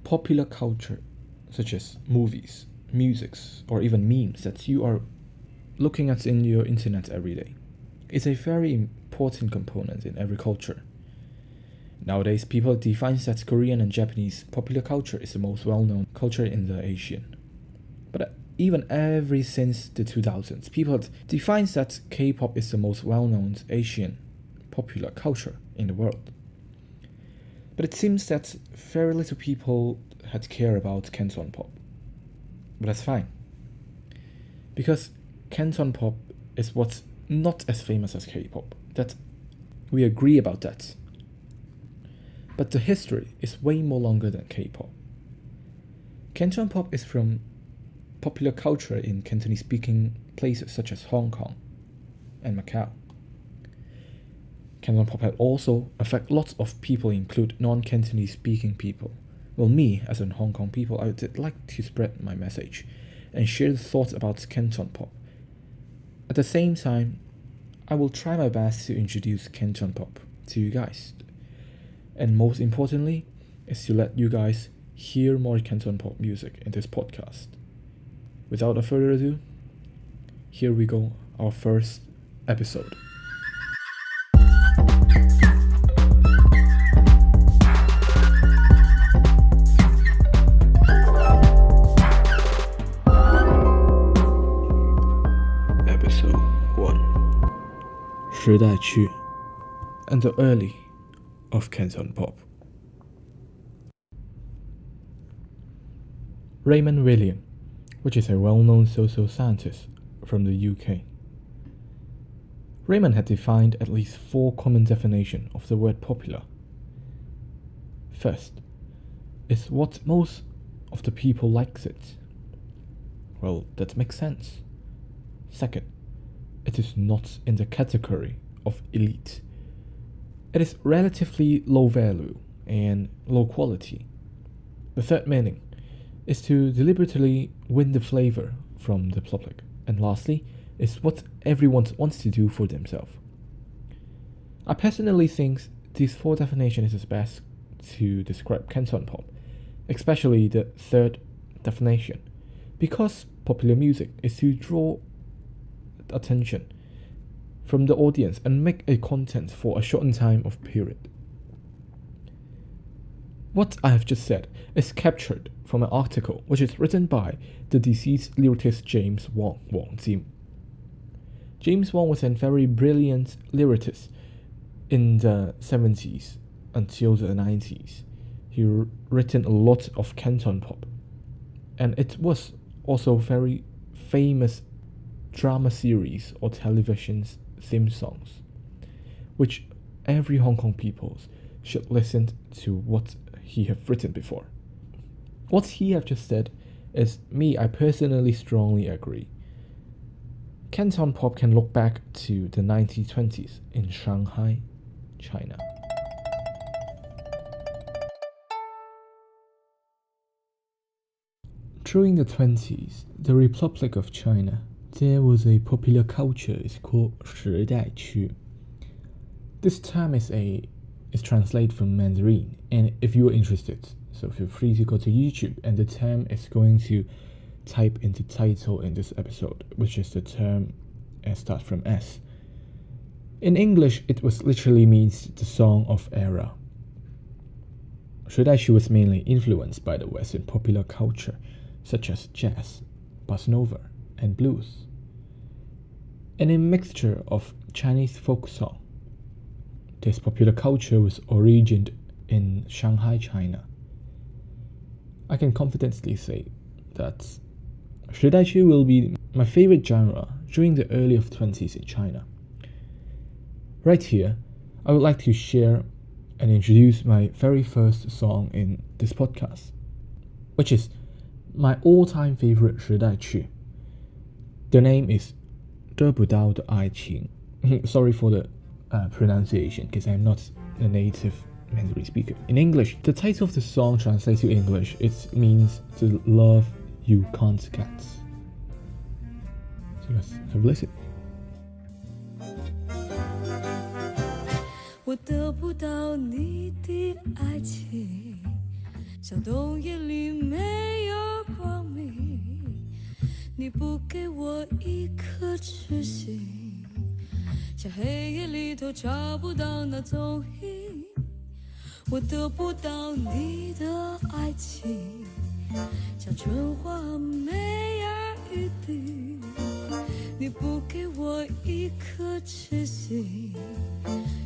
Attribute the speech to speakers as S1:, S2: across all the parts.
S1: popular culture, such as movies, musics, or even memes that you are looking at in your internet every day, is a very important component in every culture. Nowadays, people define that Korean and Japanese popular culture is the most well-known culture in the Asian. But even ever since the 2000s, people define that K-pop is the most well-known Asian popular culture in the world. But it seems that very little people had care about Canton pop. But that's fine. Because Canton pop is what's not as famous as K-pop. That we agree about that. But the history is way more longer than K-pop. Canton pop is from popular culture in Cantonese-speaking places such as Hong Kong and Macau. Canton pop had also affected lots of people, include non-Cantonese-speaking people. Well, me, as a Hong Kong people, I would like to spread my message and share the thoughts about Canton pop. At the same time, I will try my best to introduce Canton pop to you guys. And most importantly, is to let you guys hear more Canton pop music in this podcast. Without further ado, here we go, our first episode. Episode 1. 时代区 and the early of Canton pop. Raymond William, which is a well-known social scientist from the UK. Raymond had defined at least 4 common definitions of the word popular. First, it's what most of the people likes it. Well, that makes sense. Second, it is not in the category of elite. It is relatively low value and low quality. The third meaning is to deliberately win the flavor from the public. And lastly, is what everyone wants to do for themselves. I personally think these 4 definitions is best to describe Canton pop, especially the third definition, because popular music is to draw attention from the audience and make a content for a shortened time of period. What I have just said is captured from an article which is written by the deceased lyricist James Wong, Wong Jim. James Wong was a very brilliant lyricist in the 70s until the 90s. He written a lot of Canton pop, and it was also very famous drama series or television theme songs, which every Hong Kong people should listen to what he have written before. What he have just said is I personally strongly agree. Canton pop can look back to the 1920s in Shanghai, China. During the 20s, the Republic of China, there was a popular culture is called 时代区. This term is translated from Mandarin, and if you are interested, so feel free to go to YouTube, and the term is going to type into title in this episode, which is the term starts from S. In English, it was literally means the song of era. 时代区 was mainly influenced by the Western popular culture, such as jazz, bossa nova, and blues, and a mixture of Chinese folk song. This popular culture was originated in Shanghai, China. I can confidently say that 时代区 will be my favorite genre during the early of 20s in China. Right here, I would like to share and introduce my very first song in this podcast, which is my all-time favorite 时代区. The name is 得不到的爱情. Sorry for the pronunciation, because I'm not a native Mandarin speaker. In English, the title of the song translates to English, it means the love you can't get. So let's have a listen.
S2: 我得不到你的爱情，小洞眼里没有光明，你不给我一颗痴心，像黑夜里头找不到那踪影，我得不到你的爱情，像春花梅儿雨滴，你不给我一颗痴心，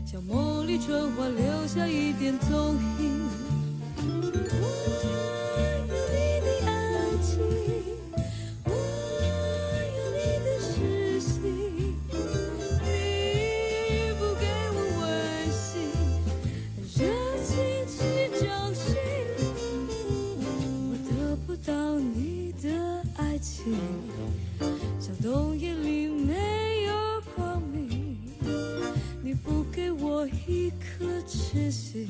S2: 像梦里春花留下一点踪影。我有你的爱情，我有你的痴心，你不给我温馨，热情去找寻，我得不到你的爱情，像洞眼里没有光明，你不给我一颗痴心，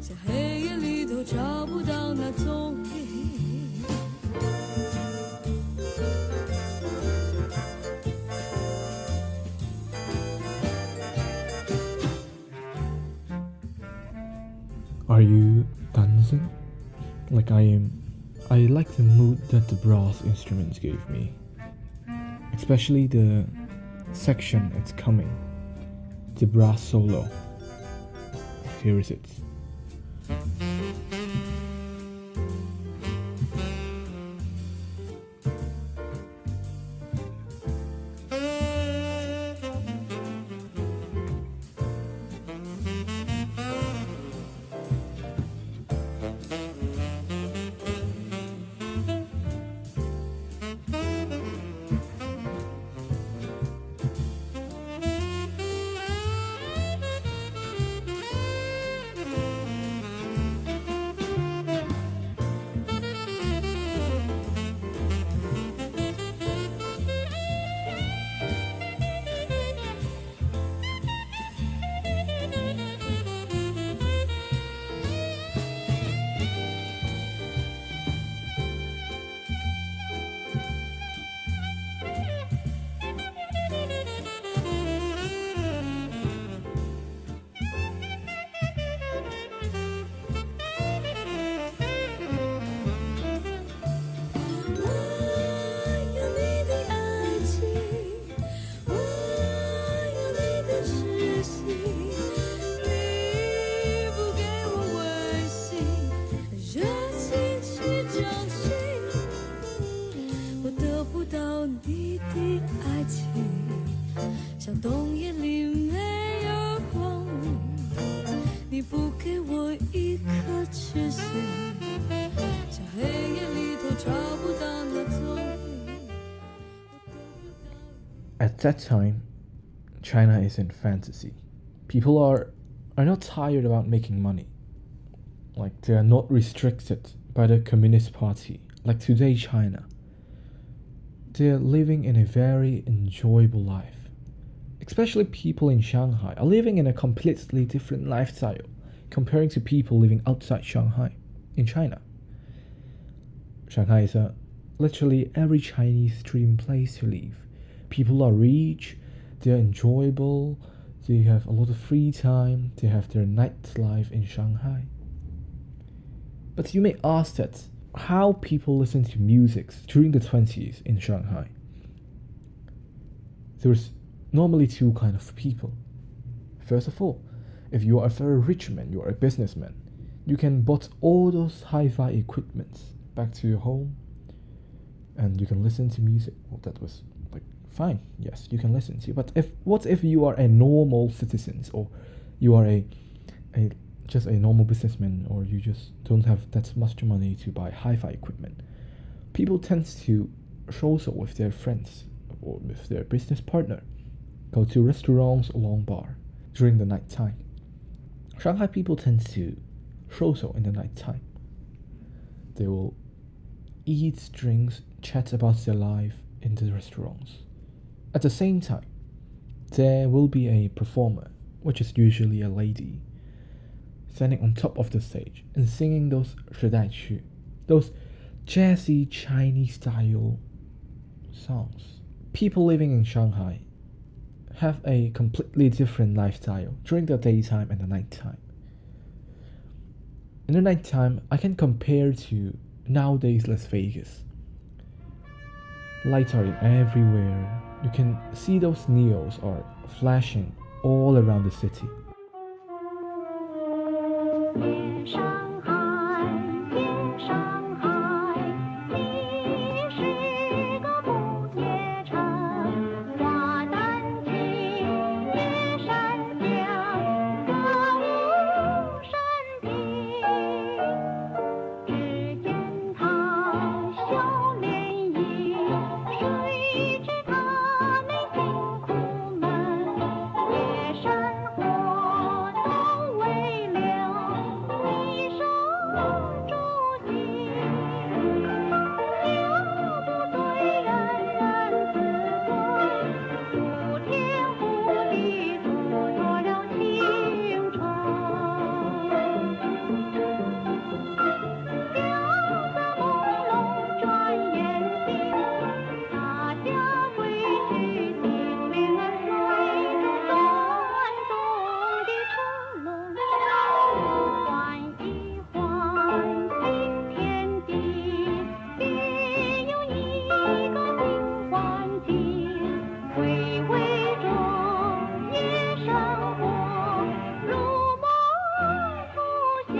S2: 像黑夜里头找不到那踪影。
S1: Are you dancing? Like I am. I like the mood that the brass instruments gave me. Especially the section it's coming. The brass solo. Here is it.
S2: 像洞眼里没有光明，你不给我一颗痴心，像黑夜里头找不到那踪影。
S1: At that time, China is in fantasy. People are not tired about making money. Like they are not restricted by the Communist Party. Like today, China. They are living in a very enjoyable life. Especially people in Shanghai are living in a completely different lifestyle comparing to people living outside Shanghai in China. Shanghai is literally every Chinese dream place to live. People are rich, they are enjoyable, they have a lot of free time, they have their nightlife in Shanghai. But you may ask that how people listen to music during the 20s in Shanghai. There's normally two kind of people. First of all, if you are a very rich man, you are a businessman, you can bought all those hi-fi equipments back to your home and you can listen to music. Well, that was like fine, yes, you can listen to. But what if you are a normal citizen, or you are just a normal businessman, or you just don't have that much money to buy hi-fi equipment? People tend to social with their friends or with their business partner, go to restaurants or long bar during the night time. Shanghai people tend to social in the night time. They will eat, drinks, chat about their life in the restaurants. At the same time, there will be a performer, which is usually a lady, standing on top of the stage and singing those 时代曲, those jazzy Chinese style songs. People living in Shanghai have a completely different lifestyle during the daytime and the nighttime. In the nighttime, I can compare to nowadays Las Vegas. Lights are everywhere. You can see those neons are flashing all around the city.
S3: 夜上海，夜上海，你是个不夜城。花丹青，夜山香，歌舞升平。只见他笑脸迎，谁知他内心苦闷。夜生活都为了一生助兴，留不醉人人自醉，不天不地蹉跎了青春。萧瑟朦胧转眼间，大家归去，金莲儿随着转动的车轮，换一换新天地，别有一个新环境，回味着夜生活，如梦初醒。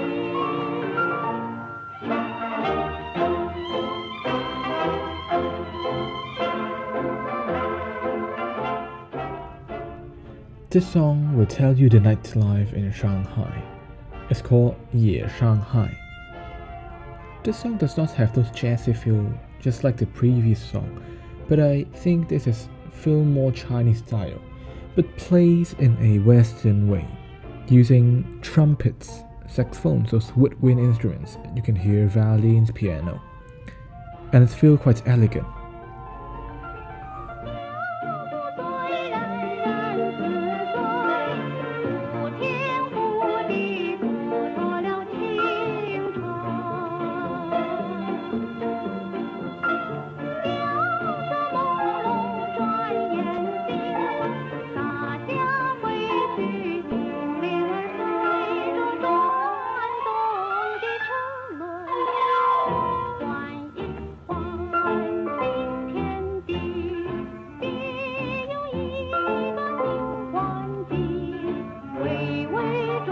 S1: This song will tell you the nightlife in Shanghai. It's called Ye Shanghai. This song does not have those jazzy feel just like the previous song, but I think this is feel more Chinese style, but plays in a Western way, using trumpets, saxophones, those woodwind instruments. You can hear violins, piano, and it feels quite elegant.
S3: 留不醉人人自醉，不天不地蹉跎了青春。萧瑟朦胧转眼间，大家归去，金莲儿随着转动的车轮，换一换新天地，别有一个新环境，回味着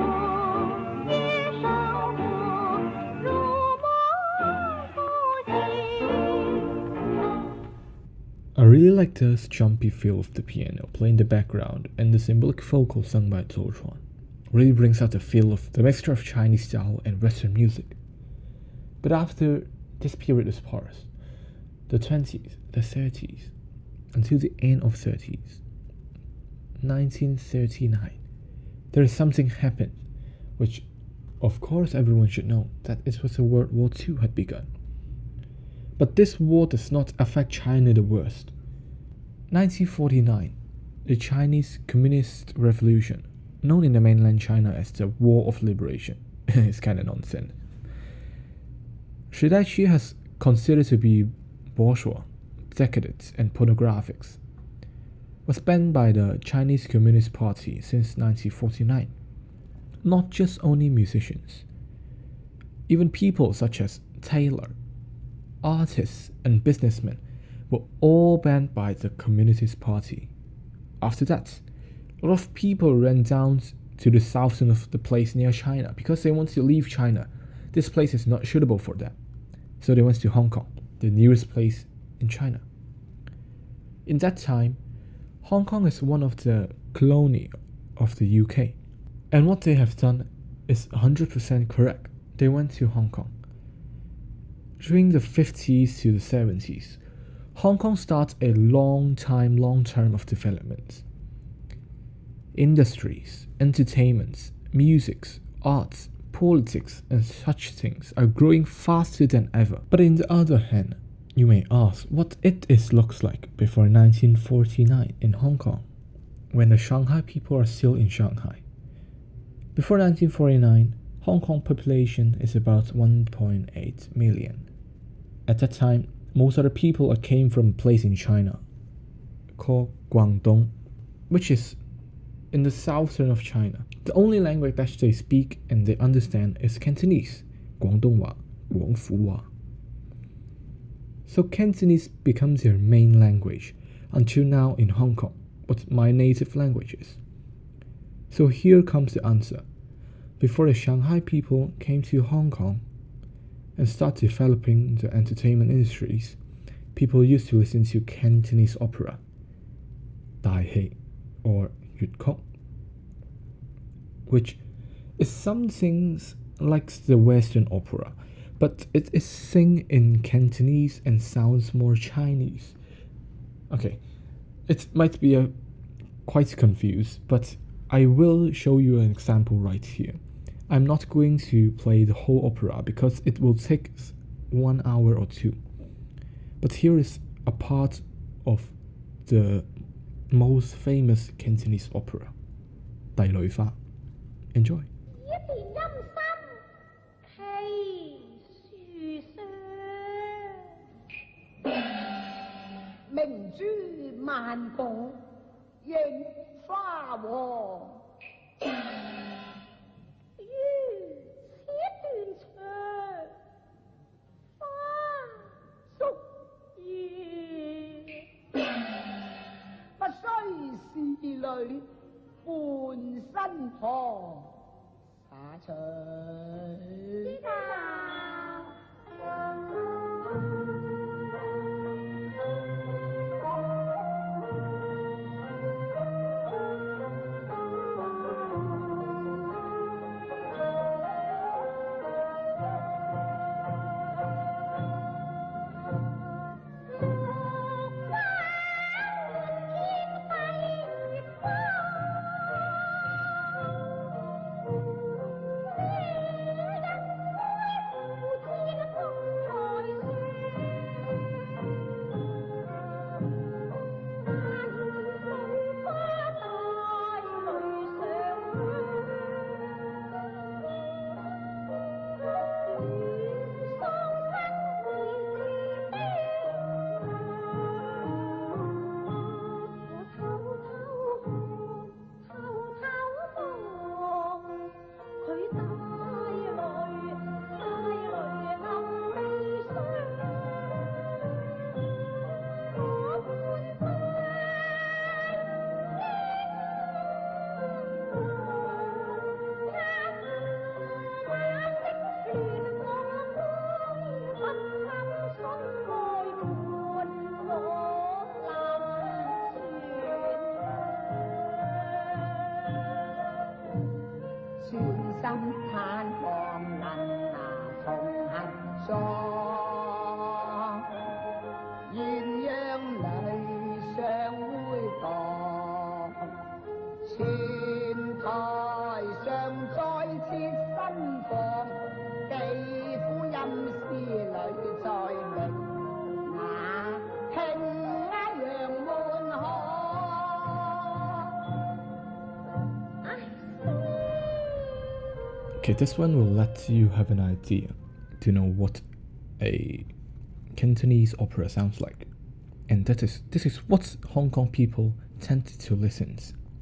S3: 夜生活，如梦初醒。
S1: I really like this jumpy feel of the piano playing in the background and the symbolic vocals sung by Zhou Chuan. Really brings out the feel of the mixture of Chinese style and Western music. But after this period is past, the 20s, the 30s, until the end of 30s, 1939, there is something happened, which of course everyone should know, that it was the World War II had begun. But this war does not affect China the worst. 1949, the Chinese Communist Revolution, known in the mainland China as the War of Liberation, is kind of nonsense. Shi Daiqi has considered to be bourgeois, decadent, and pornographic. Was banned by the Chinese Communist Party since 1949. Not just only musicians, even people such as Taylor, artists and businessmen were all banned by the Communist Party. After that, a lot of people ran down to the southern of the place near China because they want to leave China. This place is not suitable for them. So they went to Hong Kong, the nearest place in China. In that time, Hong Kong is one of the colony of the UK. And what they have done is 100% correct. They went to Hong Kong. During the 50s to the 70s, Hong Kong starts a long term of development. Industries, entertainments, musics, arts, politics, and such things are growing faster than ever. But on the other hand, you may ask what it looks like before 1949 in Hong Kong, when the Shanghai people are still in Shanghai. Before 1949, Hong Kong population is about 1.8 million. At that time, most of the people came from a place in China called Guangdong, which is in the southern of China. The only language that they speak and they understand is Cantonese, 广东话、广府话. So Cantonese becomes their main language until now in Hong Kong, what my native language is. So here comes the answer. Before the Shanghai people came to Hong Kong and start developing the entertainment industries, people used to listen to Cantonese opera, 大戲 or 粵曲, which is something like the Western opera, but it is sung in Cantonese and sounds more Chinese. Okay, it might be quite confused, but I will show you an example right here. I'm not going to play the whole opera because it will take 1 hour or 2. But here is a part of the most famous Cantonese opera, 帝女花. Enjoy.
S3: 一片陰森溪樹上，明珠萬步映花黃。於此斷腸，花燭意，不須仕女伴身旁。灑取。知道。
S1: Okay, this one will let you have an idea to know what a Cantonese opera sounds like. And this is what Hong Kong people tended to listen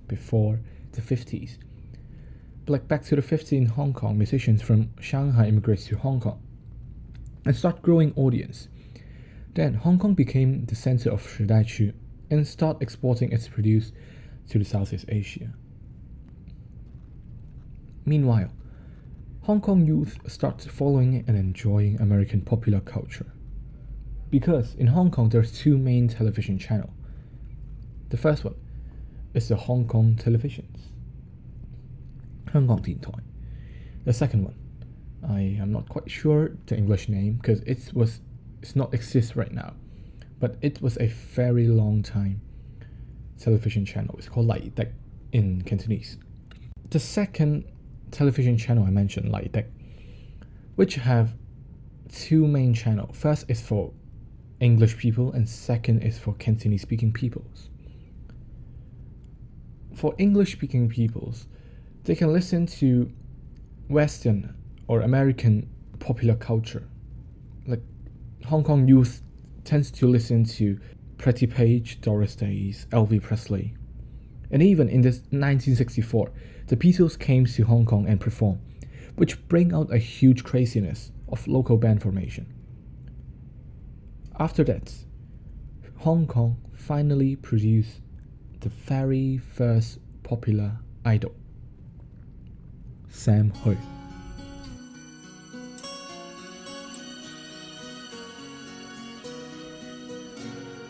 S1: before the 50s. But like back to the 50s in Hong Kong, musicians from Shanghai immigrated to Hong Kong and start growing audience. Then Hong Kong became the center of 时代区 and start exporting its produce to the Southeast Asia. Meanwhile, Hong Kong youth start following and enjoying American popular culture. Because in Hong Kong there's 2 main television channels. The first one is the Hong Kong televisions, 香港電台. The second one, I am not quite sure the English name because it's not exist right now, but it was a very long time television channel. It's called Lai Dek in Cantonese. The second television channel I mentioned, Lai Dek, which have 2 main channels. First is for English people and second is for Cantonese speaking peoples. For English speaking peoples, they can listen to Western or American popular culture. Like Hong Kong youth tends to listen to Pretty Page, Doris Day, Elvis Presley. And even in 1964, the Beatles came to Hong Kong and performed. which bring out a huge craziness of local band formation. After that, Hong Kong finally produced the very first popular idol, Sam Hui.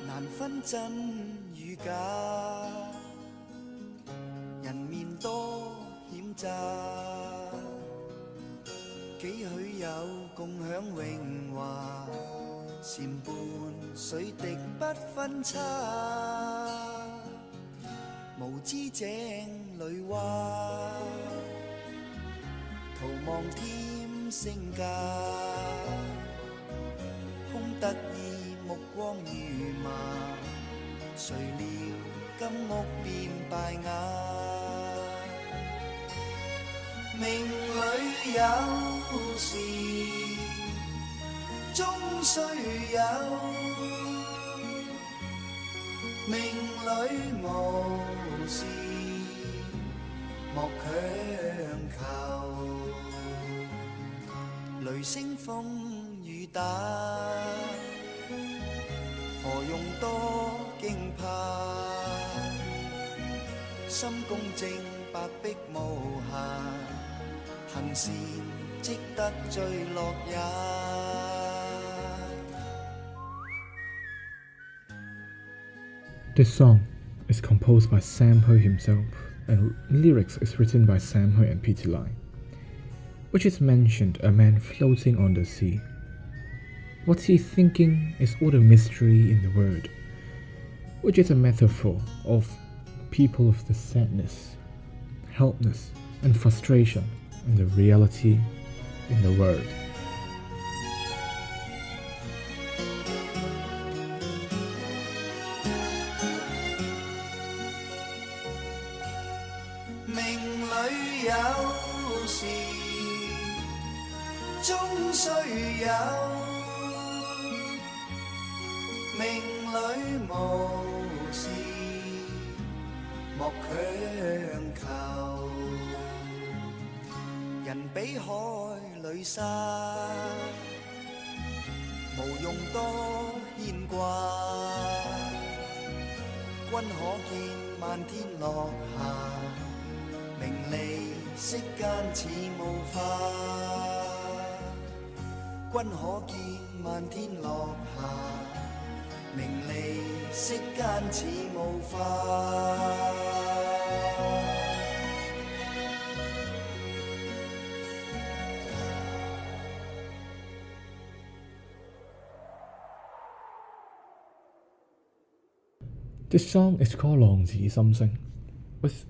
S4: 難分真與假，人面多險詐，幾許有共享榮華，禪伴水滴不分差，無知井裏蛙，徒望添聲價，空得意目光如麻，誰料金屋變敗瓦。命裏有時，終須有；命裏無時，莫強求。雷聲風雨打，何用多驚怕？心公正，白璧無瑕，行善積得最樂也。
S1: This song is composed by Sam Hui himself, and lyrics is written by Sam Hui and Peter Lai, which is mentioned a man floating on the sea. What he's thinking is all the mystery in the world, which is a metaphor of people of the sadness, helplessness, and frustration and the reality in the world.
S4: 命裏有時，終須有；命裏無時，莫強求。人比海裏沙，無用多牽掛。君可見漫天落霞，名利息間似霧化。君可見漫天落霞，名利息間似霧化。
S1: This song is called 浪子心聲, with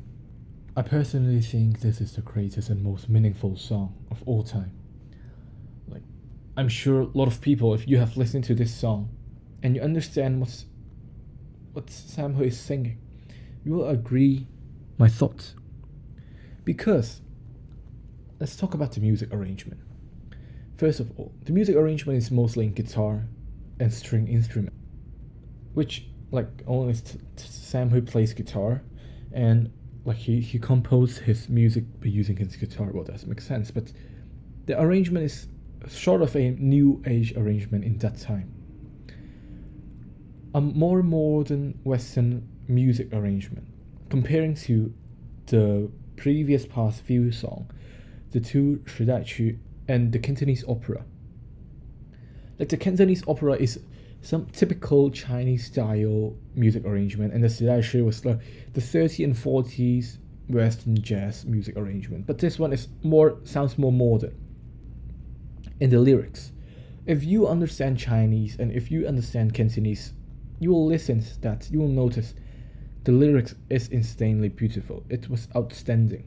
S1: I personally think this is the greatest and most meaningful song of all time. Like, I'm sure a lot of people, if you have listened to this song and you understand what Sam Hui is singing, you will agree my thoughts. Because let's talk about the music arrangement. First of all, the music arrangement is mostly in guitar and string instrument, which like only Sam Hui plays guitar, and like he composed his music by using his guitar. Well, that doesn't make sense, but the arrangement is sort of a new age arrangement in that time. A more modern Western music arrangement, comparing to the previous past few songs, the two 时代曲 and the Cantonese opera. Like the Cantonese opera is some typical Chinese style music arrangement, and the 时代曲 was the 30s and 40s Western jazz music arrangement. But this one is sounds more modern. In the lyrics, if you understand Chinese and if you understand Cantonese, you will listen to that. You will notice the lyrics is insanely beautiful. It was outstanding.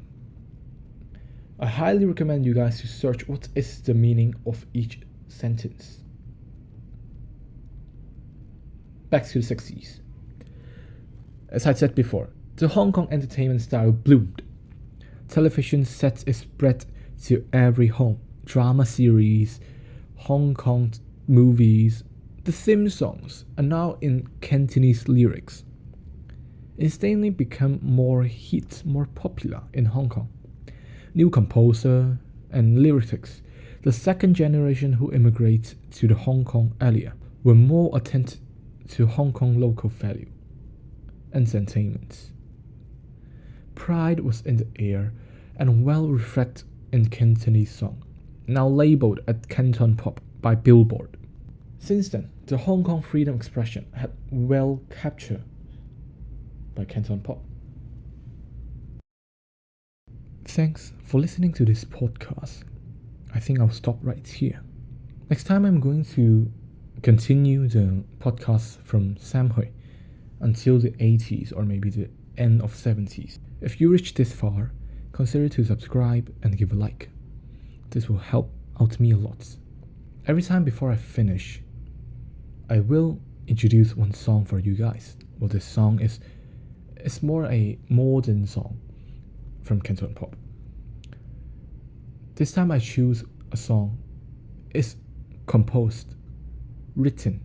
S1: I highly recommend you guys to search what is the meaning of each sentence. Back to the 60s. As I said before, the Hong Kong entertainment style bloomed. Television sets is spread to every home. Drama series, Hong Kong movies, the theme songs are now in Cantonese lyrics. Instantly become more popular in Hong Kong. New composer, and lyrics, the second generation who immigrated to the Hong Kong area were more attentive to Hong Kong local value and sentiments. Pride was in the air and well reflected in Cantonese song, now labeled as Canton Pop by Billboard. Since then, the Hong Kong freedom expression had well captured by Canton Pop. Thanks for listening to this podcast. I think I'll stop right here. Next time I'm going to continue the podcast from Samhui until the 80s or maybe the end of 70s. If you reach this far, consider to subscribe and give a like. This will help out me a lot. Every time before I finish, I will introduce one song for you guys. Well, this song is more a modern song from Canton Pop. This time I choose a song. It's composed, written,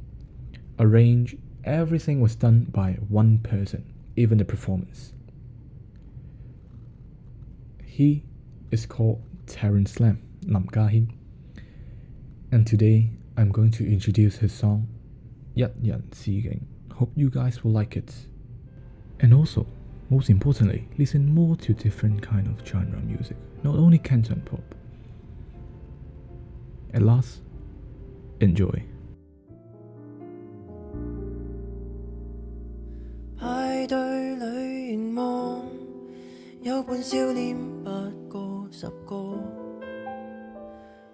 S1: arranged, everything was done by one person, even the performance. He is called Terence Lam, Lam Ka-hien. And today I'm going to introduce his song, Yat Yan Si Ging. Hope you guys will like it. And also, most importantly, listen more to different kind of genre music, not only Canton Pop. At last, enjoy.
S5: 派對裏凝望，有伴笑臉8個10個，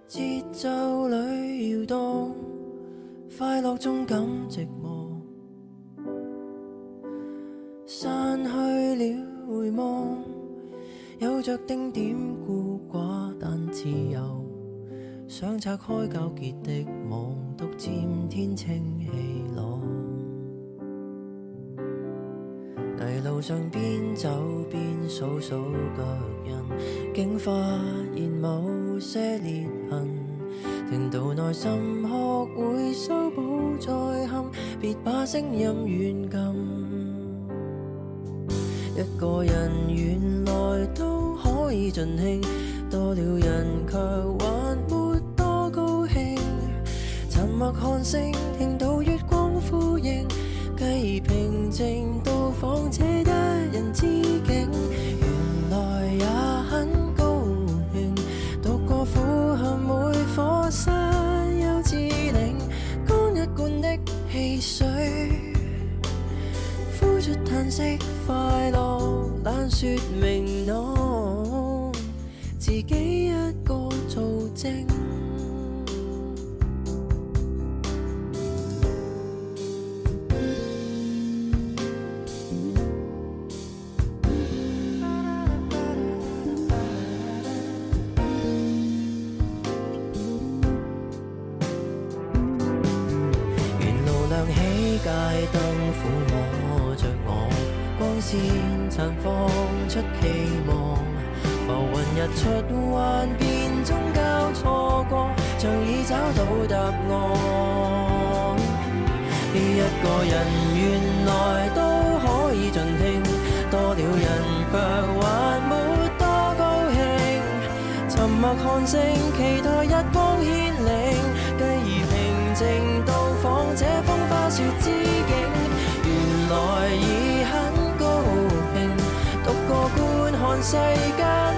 S5: 節奏裏搖動，快樂中感寂寞，散去了回望，有着丁點孤寡但自由。 想拆開糾結的網，獨佔天清氣朗。泥路上邊走邊數數腳印，竟發現某些裂痕。聽到內心學會修補再陷，別把聲音軟禁。一個人原來都可以盡興，多了人卻還沒。 沉默看星，聽到月光呼應，繼而平靜到訪這一人之境。原來也很高興，讀過苦恨每課室幼稚靈，乾一罐的汽水，呼出嘆息，快樂懶說明朗，自己一個做證。 街燈撫摸着我，光線綻放出期望。浮雲日出幻變中交錯過，像已找到答案。一個人原來都可以盡興，多了人卻還沒多高興。沉默看星，期待日光牽領，繼而平靜到訪這風花雪之境。原來已很高興，獨個觀看世間。